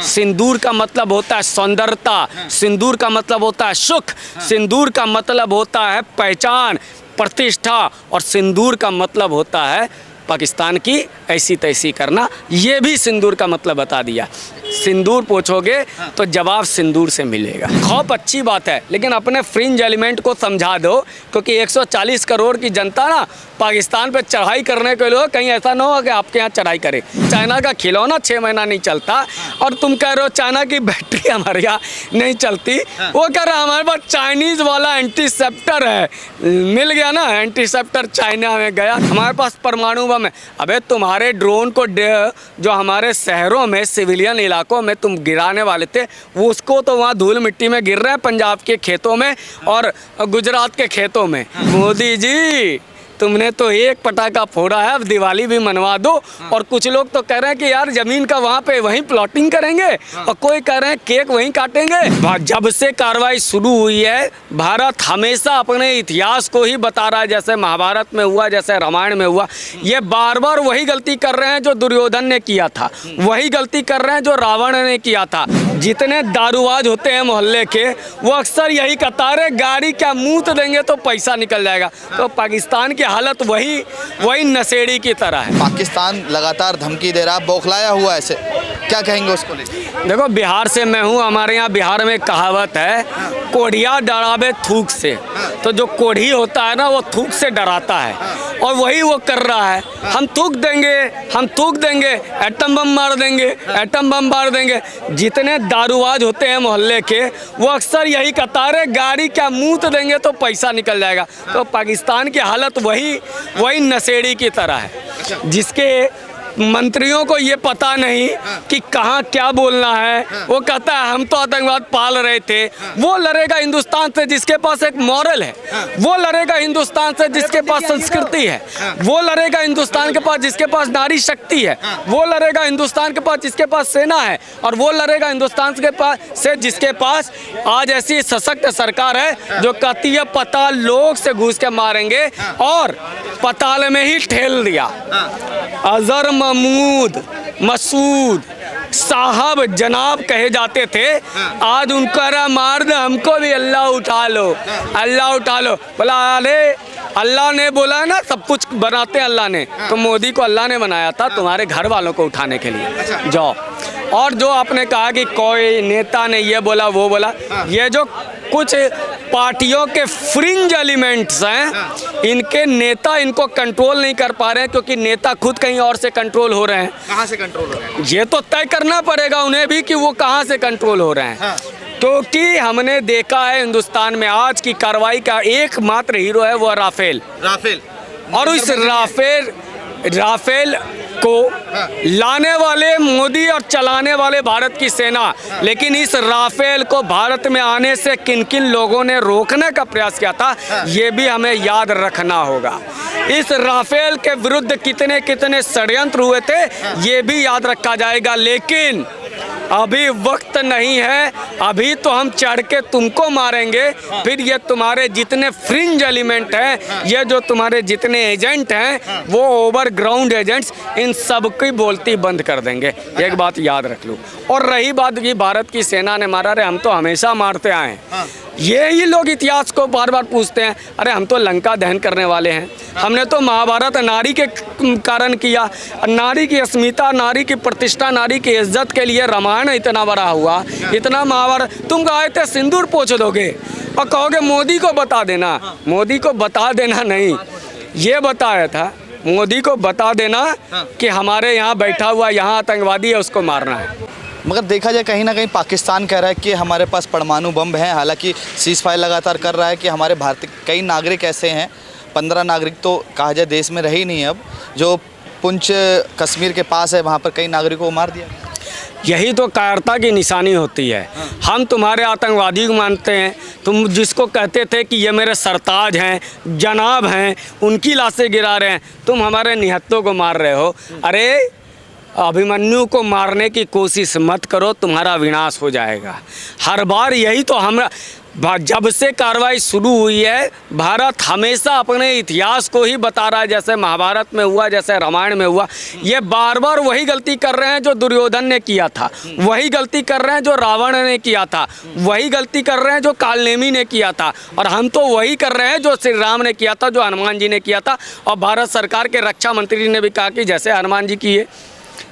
सिंदूर का मतलब होता है सौंदर्यता, सिंदूर का मतलब होता है सुख, सिंदूर का मतलब होता है पहचान, प्रतिष्ठा, और सिंदूर का मतलब होता है पाकिस्तान की ऐसी तैसी करना। ये भी सिंदूर का मतलब बता दिया। सिंदूर पूछोगे तो जवाब सिंदूर से मिलेगा। खौफ अच्छी बात है, लेकिन अपने फ्रिंज एलिमेंट को समझा दो, क्योंकि 140 करोड़ की जनता ना पाकिस्तान पे चढ़ाई करने के लिए, कहीं ऐसा ना हो कि आपके यहाँ चढ़ाई करे। चाइना का खिलौना 6 महीना नहीं चलता, और तुम कह रहे हो चाइना की बैटरी हमारे यहाँ नहीं चलती। वो कह रहे हमारे पास चाइनीज़ वाला एंटीसेप्टर है, मिल गया ना एंटीसेप्टर, चाइना में गया। हमारे पास परमाणु बम है। अबे तुम्हारे ड्रोन को जो हमारे शहरों में सिविलियन इलाकों में तुम गिराने वाले थे, वो उसको तो वहाँ धूल मिट्टी में गिर रहे हैं पंजाब के खेतों में और गुजरात के खेतों में। मोदी जी तुमने तो एक पटाखा फोड़ा है, अब दिवाली भी मनवा दो। और कुछ लोग तो कह रहे हैं कि यार ज़मीन का वहाँ पे वहीं प्लॉटिंग करेंगे, और कोई कह रहे हैं केक वहीं काटेंगे। जब से कार्रवाई शुरू हुई है, भारत हमेशा अपने इतिहास को ही बता रहा है, जैसे महाभारत में हुआ, जैसे रामायण में हुआ। ये बार बार वही गलती कर रहे हैं जो दुर्योधन ने किया था, वही गलती कर रहे हैं जो रावण ने किया था। जितने दारूबाज होते हैं मोहल्ले के, वो अक्सर यही कहता है गाड़ी क्या मुँह देंगे तो पैसा निकल जाएगा। तो पाकिस्तान की हालत वही नशेड़ी की तरह है। पाकिस्तान लगातार धमकी दे रहा, बौखलाया हुआ ऐसे, क्या कहेंगे उसको लेकर? देखो, बिहार से मैं हूँ, हमारे यहाँ बिहार में कहावत है, कोढ़िया डरावे थूक से। तो जो कोढ़ी होता है ना, वो थूक से डराता है, और वही वो कर रहा है। हम थूक देंगे, एटम बम मार देंगे, एटम बम मार देंगे। जितने दारूबाज होते हैं मोहल्ले के, वो अक्सर यही कहता है गाड़ी क्या मुँह देंगे तो पैसा निकल जाएगा। तो पाकिस्तान की हालत वही नशेड़ी की तरह है, जिसके मंत्रियों को ये पता नहीं कि कहाँ क्या बोलना है। वो कहता है हम तो आतंकवाद पाल रहे थे। वो लड़ेगा हिंदुस्तान से जिसके पास एक मॉरल है, वो लड़ेगा हिंदुस्तान से जिसके पास संस्कृति है, वो लड़ेगा हिंदुस्तान के पास जिसके पास नारी शक्ति है, वो लड़ेगा हिंदुस्तान के पास जिसके पास सेना है, और वो लड़ेगा हिंदुस्तान के पास से जिसके पास आज ऐसी सशक्त सरकार है जो कहती है पाताल लोक से घुस के मारेंगे, और पाताल में ही ठेल दिया। अजहर महमूद मसूद साहब जनाब कहे जाते थे, आज उनका मार दे हमको भी अल्लाह उठा लो, अल्लाह उठा लो। बोला अरे अल्लाह ने बोला ना, सब कुछ बनाते हैं अल्लाह ने, तो मोदी को अल्लाह ने बनाया था तुम्हारे घर वालों को उठाने के लिए। जाओ। और जो आपने कहा कि कोई नेता ने ये बोला वो बोला, ये जो कुछ पार्टियों के फ्रिंज एलिमेंट्स हैं, इनके नेता इनको कंट्रोल नहीं कर पा रहे हैं, क्योंकि नेता खुद कहीं और से कंट्रोल हो रहे हैं। कहाँ से कंट्रोल हो रहे हैं? ये तो तय करना पड़ेगा उन्हें भी कि वो कहाँ से कंट्रोल हो रहे हैं। क्योंकि हमने देखा है हिंदुस्तान में आज की कार्रवाई का एकमात्र हीरो है वो राफेल। और इस राफेल को लाने वाले मोदी और चलाने वाले भारत की सेना। लेकिन इस राफेल को भारत में आने से किन किन लोगों ने रोकने का प्रयास किया था, ये भी हमें याद रखना होगा। इस राफेल के विरुद्ध कितने कितने षड्यंत्र हुए थे, ये भी याद रखा जाएगा। लेकिन अभी वक्त नहीं है, अभी तो हम चढ़ के तुमको मारेंगे, फिर ये तुम्हारे जितने फ्रिंज एलिमेंट हैं, ये जो तुम्हारे जितने एजेंट हैं, वो ओवरग्राउंड एजेंट्स, इन सब की बोलती बंद कर देंगे। एक बात याद रख लो। और रही बात कि भारत की सेना ने मारा, हम तो हमेशा मारते आए हैं। ये ही लोग इतिहास को बार बार पूछते हैं, अरे हम तो लंका दहन करने वाले हैं, हमने तो महाभारत नारी के कारण किया, नारी की अस्मिता, नारी की प्रतिष्ठा, नारी की इज्जत के लिए रामायण इतना बड़ा हुआ, इतना महाभारत। तुम कहे थे सिंदूर पोंछ दोगे और कहोगे मोदी को बता देना। मोदी को बता देना नहीं, ये बताया था मोदी को बता देना कि हमारे यहाँ बैठा हुआ यहाँ आतंकवादी है, उसको मारना है। मगर देखा जाए कहीं ना कहीं पाकिस्तान कह रहा है कि हमारे पास परमाणु बम है। हालांकि सीज़ फायर लगातार कर रहा है कि हमारे भारत कई नागरिक ऐसे हैं, 15 नागरिक तो कहा जाए देश में रहे ही नहीं अब, जो पुंछ कश्मीर के पास है, वहाँ पर कई नागरिकों को मार दिया। यही तो कायरता की निशानी होती है। हम तुम्हारे आतंकवादी को मानते हैं, तुम जिसको कहते थे कि ये मेरे सरताज हैं, जनाब हैं, उनकी लाशें गिरा रहे हैं, तुम हमारे निहत्तों को मार रहे हो। अरे अभिमन्यु को मारने की कोशिश मत करो, तुम्हारा विनाश हो जाएगा। हर बार यही तो हमरा जब से कार्रवाई शुरू हुई है, भारत हमेशा अपने इतिहास को ही बता रहा है, जैसे महाभारत में हुआ, जैसे रामायण में हुआ। ये बार बार वही गलती कर रहे हैं जो दुर्योधन ने किया था, वही गलती कर रहे हैं जो रावण ने किया था, वही गलती कर रहे हैं जो कालनेमी ने किया था, और हम तो वही कर रहे हैं जो श्री राम ने किया था, जो हनुमान जी ने किया था। और भारत सरकार के रक्षा मंत्री ने भी कहा कि जैसे हनुमान जी किए,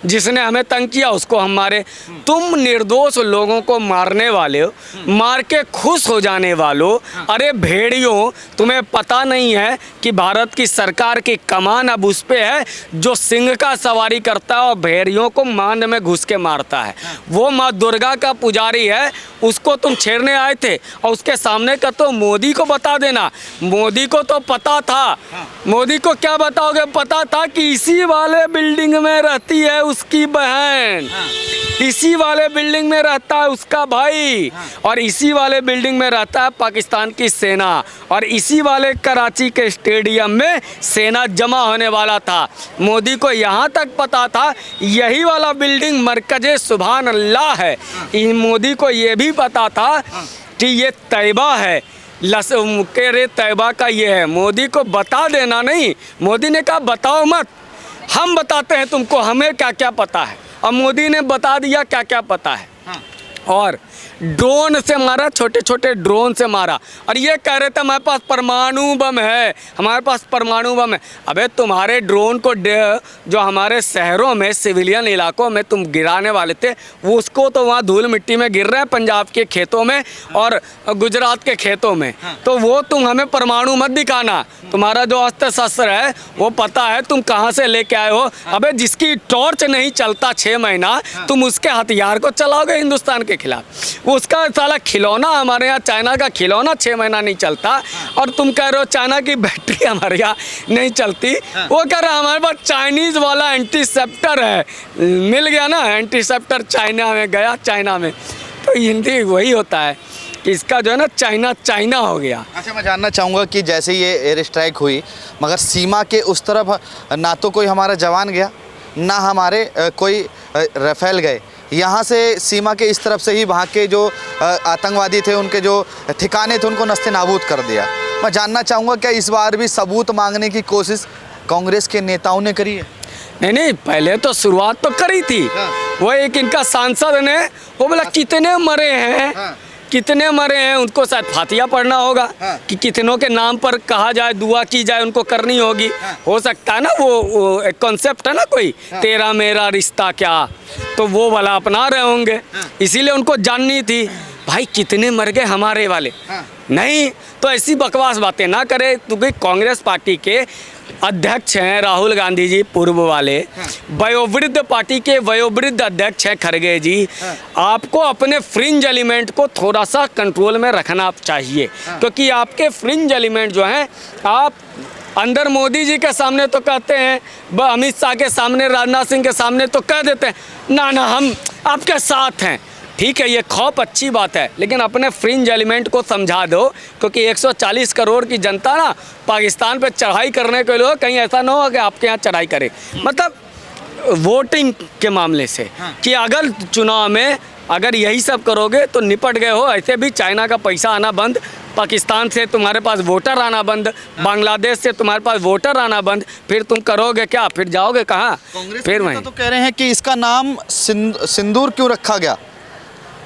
जिसने हमें तंग किया उसको हम मारे। तुम निर्दोष लोगों को मारने वाले हो, मार के खुश हो जाने वालों। अरे भेड़ियों, तुम्हें पता नहीं है कि भारत की सरकार की कमान अब उस पे है जो सिंह का सवारी करता है और भेड़ियों को मांड में घुस के मारता है। वो माँ दुर्गा का पुजारी है, उसको तुम छेड़ने आए थे। और उसके सामने का तो मोदी को बता देना, मोदी को तो पता था। मोदी को क्या बताओगे? पता था कि इसी वाले बिल्डिंग में रहती है उसकी बहन, इसी वाले बिल्डिंग में रहता है उसका भाई, और इसी वाले बिल्डिंग में रहता है पाकिस्तान की सेना, और इसी वाले कराची के स्टेडियम में सेना जमा होने वाला था। मोदी को यहाँ तक पता था यही वाला बिल्डिंग मरकज़े सुभान अल्लाह है। मोदी को ये भी पता था कि ये तैयबा है, मुक्केरे तैयबा का ये है। मोदी को बता देना नहीं, मोदी ने कहा बताओ मत, हम बताते हैं तुमको हमें क्या क्या पता है। और मोदी ने बता दिया क्या क्या पता है। और ड्रोन से मारा, छोटे छोटे ड्रोन से मारा, और ये कह रहे थे हमारे पास परमाणु बम है, हमारे पास परमाणु बम है। अबे तुम्हारे ड्रोन को जो हमारे शहरों में सिविलियन इलाकों में तुम गिराने वाले थे, वो उसको तो वहाँ धूल मिट्टी में गिर रहे हैं पंजाब के खेतों में और गुजरात के खेतों में। तो वो तुम हमें परमाणु मत दिखाना, तुम्हारा जो अस्त्र शस्त्र है वो पता है तुम कहाँ से लेके आए हो। अबे जिसकी टॉर्च नहीं चलता 6 महीना, तुम उसके हथियार को चलाओगे हिंदुस्तान के खिलाफ। उसका साला खिलौना, हमारे यहाँ चाइना का खिलौना 6 महीना नहीं चलता, और तुम कह रहे हो चाइना की बैटरी हमारे यहाँ नहीं चलती। वो कह रहा है हमारे पास चाइनीज़ वाला एंटीसेप्टर है, मिल गया ना एंटीसेप्टर, चाइना में गया, चाइना में। तो हिंदी वही होता है कि इसका जो है ना चाइना चाइना हो गया। अच्छा, मैं जानना चाहूँगा कि जैसे ये एयर स्ट्राइक हुई, मगर सीमा के उस तरफ ना तो कोई हमारा जवान गया, ना हमारे कोई राफेल गए। यहाँ से सीमा के इस तरफ से ही वहाँ के जो आतंकवादी थे, उनके जो ठिकाने थे, उनको नस्ते नाबूद कर दिया। मैं जानना चाहूँगा क्या इस बार भी सबूत मांगने की कोशिश कांग्रेस के नेताओं ने करी है? नहीं, पहले तो शुरुआत तो करी थी। वो एक इनका सांसद ने वो बोला कितने मरे हैं, कितने मरे हैं, उनको शायद फातिया पढ़ना होगा कि कितनों के नाम पर कहा जाए, दुआ की जाए, उनको करनी होगी। हो सकता है ना, वो एक कॉन्सेप्ट है ना कोई, तेरा मेरा रिश्ता क्या, तो वो वाला अपना रहे होंगे, इसीलिए उनको जाननी थी भाई कितने मर गए हमारे वाले। नहीं तो ऐसी बकवास बातें ना करे, क्योंकि कांग्रेस पार्टी के अध्यक्ष हैं राहुल गांधी जी, पूर्व वाले वयोवृद्ध पार्टी के वयोवृद्ध अध्यक्ष हैं खड़गे जी। आपको अपने फ्रिंज एलिमेंट को थोड़ा सा कंट्रोल में रखना चाहिए, क्योंकि आपके फ्रिंज एलिमेंट जो हैं, आप अंदर मोदी जी के सामने तो कहते हैं, अमित शाह के सामने, राजनाथ सिंह के सामने तो कह देते हैं ना हम आपके साथ हैं। ठीक है, ये खौफ अच्छी बात है, लेकिन अपने फ्रिंज एलिमेंट को समझा दो, क्योंकि 140 करोड़ की जनता ना पाकिस्तान पे चढ़ाई करने के लिए, कहीं ऐसा ना हो कि आपके यहाँ चढ़ाई करे। मतलब वोटिंग के मामले से कि अगर चुनाव में अगर यही सब करोगे तो निपट गए हो। ऐसे भी चाइना का पैसा आना बंद, पाकिस्तान से तुम्हारे पास वोटर आना बंद, बांग्लादेश से तुम्हारे पास वोटर आना बंद, फिर तुम करोगे क्या? फिर जाओगे कहाँ? फिर वहीं तो कह रहे हैं कि इसका नाम सिंदूर क्यों रखा गया?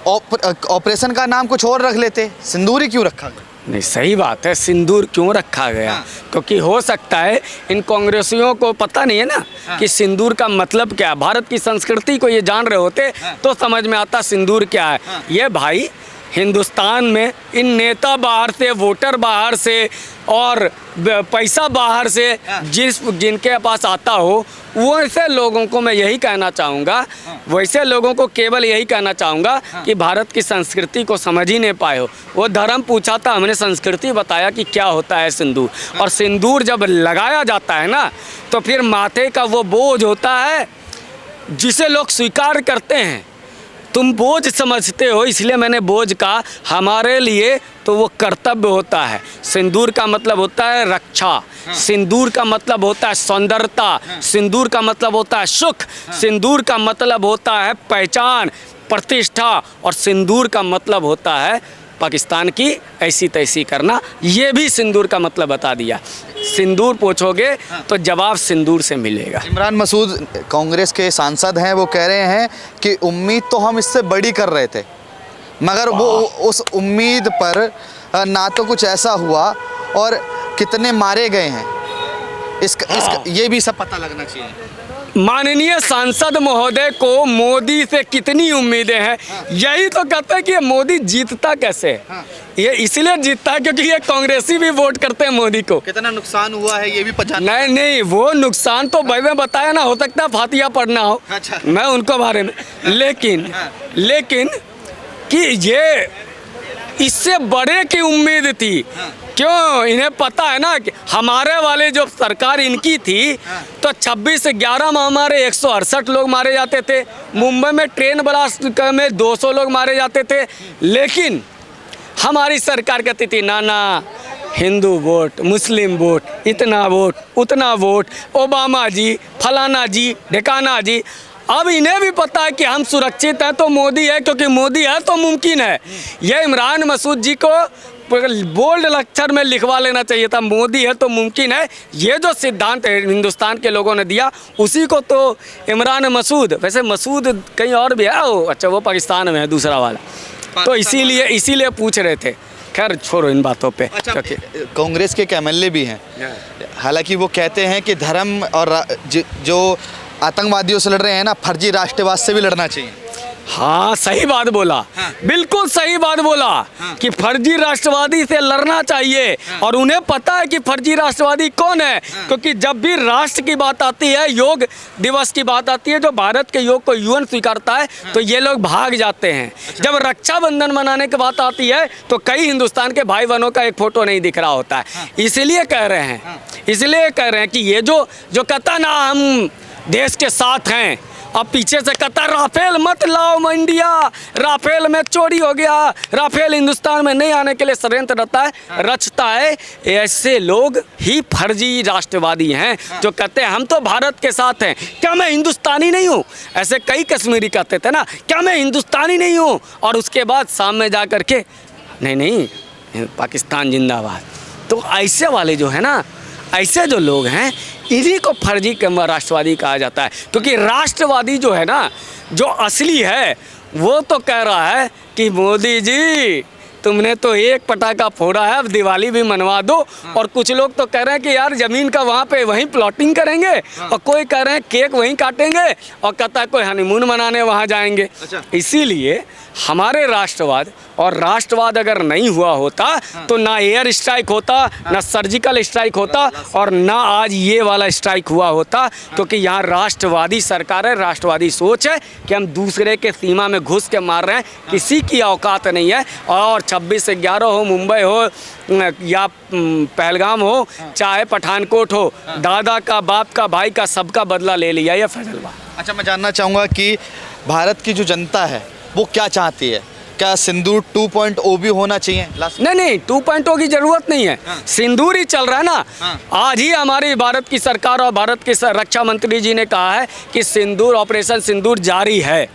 ऑपरेशन का नाम कुछ और रख लेते, सिंदूर ही क्यों रखा गया? नहीं, सही बात है, सिंदूर क्यों रखा गया? क्योंकि हो सकता है इन कांग्रेसियों को पता नहीं है ना कि सिंदूर का मतलब क्या है। भारत की संस्कृति को ये जान रहे होते तो समझ में आता सिंदूर क्या है। ये भाई हिंदुस्तान में इन नेता बाहर से, वोटर बाहर से और पैसा बाहर से जिनके पास आता हो, वैसे लोगों को मैं यही कहना चाहूँगा, वैसे लोगों को केवल यही कहना चाहूँगा कि भारत की संस्कृति को समझ ही नहीं पाए हो। वो धर्म पूछा था, हमने संस्कृति बताया कि क्या होता है सिंदूर। और सिंदूर जब लगाया जाता है ना, तो फिर माथे का वो बोझ होता है जिसे लोग स्वीकार करते हैं। तुम बोझ समझते हो, इसलिए मैंने बोझ कहा। हमारे लिए तो वो कर्तव्य होता है। सिंदूर का मतलब होता है रक्षा, सिंदूर का मतलब होता है सौंदर्यता, सिंदूर का मतलब होता है सुख, सिंदूर का मतलब होता है पहचान, प्रतिष्ठा, और सिंदूर का मतलब होता है पाकिस्तान की ऐसी तैसी करना, ये भी सिंदूर का मतलब बता दिया। सिंदूर पूछोगे तो जवाब सिंदूर से मिलेगा। इमरान मसूद कांग्रेस के सांसद हैं, वो कह रहे हैं कि उम्मीद तो हम इससे बड़ी कर रहे थे, मगर वो उस उम्मीद पर ना तो कुछ ऐसा हुआ और कितने मारे गए हैं, इसका ये भी सब पता लगना चाहिए। माननीय सांसद महोदय को मोदी से कितनी उम्मीदें हैं, यही तो कहते हैं कि ये मोदी जीतता कैसे है। ये इसलिए जीतता है क्योंकि ये कांग्रेसी भी वोट करते हैं मोदी को। कितना नुकसान हुआ है ये भी पता नहीं, वो नुकसान तो भाई में बताया ना, हो सकता है फातिया पढ़ना हो। अच्छा। मैं उनको बारे में, लेकिन कि ये इससे बड़े की उम्मीद थी। क्यों? इन्हें पता है ना कि हमारे वाले जो सरकार इनकी थी तो 26/11 में हमारे 168 लोग मारे जाते थे। मुंबई में ट्रेन ब्लास्ट में 200 लोग मारे जाते थे। लेकिन हमारी सरकार कहती थी ना हिंदू वोट, मुस्लिम वोट, इतना वोट, उतना वोट, ओबामा जी, फलाना जी, ढिकाना जी। अब इन्हें भी पता है कि हम सुरक्षित हैं तो मोदी है, क्योंकि मोदी है तो मुमकिन है। ये इमरान मसूद जी को बोल्ड अक्षर में लिखवा लेना चाहिए था, मोदी है तो मुमकिन है। ये जो सिद्धांत है हिंदुस्तान के लोगों ने दिया, उसी को तो इमरान मसूद, वैसे मसूद कहीं और भी है वो, अच्छा वो पाकिस्तान में है दूसरा वाला, तो इसीलिए पूछ रहे थे। खैर छोड़ो इन बातों पे। अच्छा, कांग्रेस के एमएलए भी हैं, हालांकि वो कहते हैं कि धर्म और जो आतंकवादियों से लड़ रहे हैं ना, फर्जी राष्ट्रवाद से भी लड़ना चाहिए। हाँ, सही बात बोला। बिल्कुल सही बात बोला कि फर्जी राष्ट्रवादी से लड़ना चाहिए। और उन्हें पता है कि फर्जी राष्ट्रवादी कौन है, क्योंकि जब भी राष्ट्र की बात आती है, योग दिवस की बात आती है, जो भारत के योग को यूएन स्वीकारता है, तो ये लोग भाग जाते हैं। जब रक्षाबंधन मनाने की बात आती है तो कई हिंदुस्तान के भाई बहनों का एक फोटो नहीं दिख रहा होता है। इसलिए कह रहे हैं कि ये जो कहता ना हम देश के साथ हैं, अब पीछे से कहता राफेल मत लाओ इंडिया, राफेल में चोरी हो गया, राफेल हिंदुस्तान में नहीं आने के लिए षड्यंत्र रचता है। ऐसे लोग ही फर्जी राष्ट्रवादी हैं जो कहते हैं हम तो भारत के साथ हैं। क्या मैं हिंदुस्तानी नहीं हूँ? ऐसे कई कश्मीरी कहते थे ना, क्या मैं हिंदुस्तानी नहीं हूँ? और उसके बाद सामने जा कर के नहीं पाकिस्तान जिंदाबाद। तो ऐसे वाले जो है ना, ऐसे जो लोग हैं, इन्हीं को फर्जी राष्ट्रवादी कहा जाता है। क्योंकि राष्ट्रवादी जो है ना, जो असली है, वो तो कह रहा है कि मोदी जी तुमने तो एक पटाखा फोड़ा है, अब दिवाली भी मनवा दो। और कुछ लोग तो कह रहे हैं कि यार ज़मीन का वहाँ पे वहीं प्लॉटिंग करेंगे, और कोई कह रहे हैं केक वहीं काटेंगे, और कहता है कोई हनीमून मनाने वहाँ जाएंगे। अच्छा। इसीलिए हमारे राष्ट्रवाद अगर नहीं हुआ होता तो ना एयर स्ट्राइक होता, ना सर्जिकल स्ट्राइक होता, और ना आज ये वाला स्ट्राइक हुआ होता। क्योंकि यहाँ राष्ट्रवादी सरकार है, राष्ट्रवादी सोच है कि हम दूसरे के सीमा में घुस के मार रहे हैं, किसी की औकात नहीं है। और 26/11 हो, मुंबई हो या पहलगाम हो, चाहे पठानकोट हो, दादा का, बाप का, भाई का, सबका बदला ले लिया ये फैसलवाद। अच्छा, मैं जानना चाहूँगा कि भारत की जो जनता है वो क्या चाहती है? क्या सिंदूर 2.0 भी होना चाहिए? नहीं 2.0 की जरूरत नहीं है। सिंदूर ही चल रहा है ना। आज ही हमारी भारत की सरकार और भारत के रक्षा मंत्री जी ने कहा है कि सिंदूर, ऑपरेशन सिंदूर जारी है।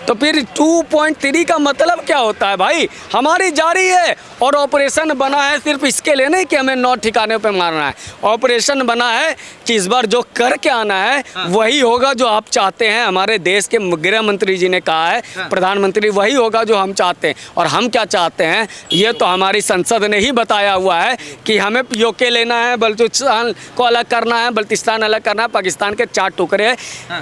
तो फिर 2.3 का मतलब क्या होता है भाई? हमारी जारी है, और ऑपरेशन बना है सिर्फ इसके लिए नहीं कि हमें 9 ठिकाने पे मारना है। ऑपरेशन बना है कि इस बार जो करके आना है वही होगा जो आप चाहते हैं। हमारे देश के गृह मंत्री जी ने कहा है, प्रधानमंत्री, वही होगा जो हम चाहते हैं। और हम क्या चाहते हैं ये तो हमारी संसद ने ही बताया हुआ है कि हमें पीओके लेना है, बलूचिस्तान को अलग करना है, बल्तिस्तान अलग करना है, पाकिस्तान के 4 टुकड़े,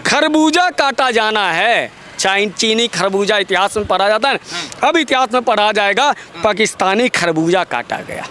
खरबूजा काटा जाना है। चीनी खरबूजा इतिहास में पढ़ा जाता है, अब इतिहास में पढ़ा जाएगा पाकिस्तानी खरबूजा काटा गया।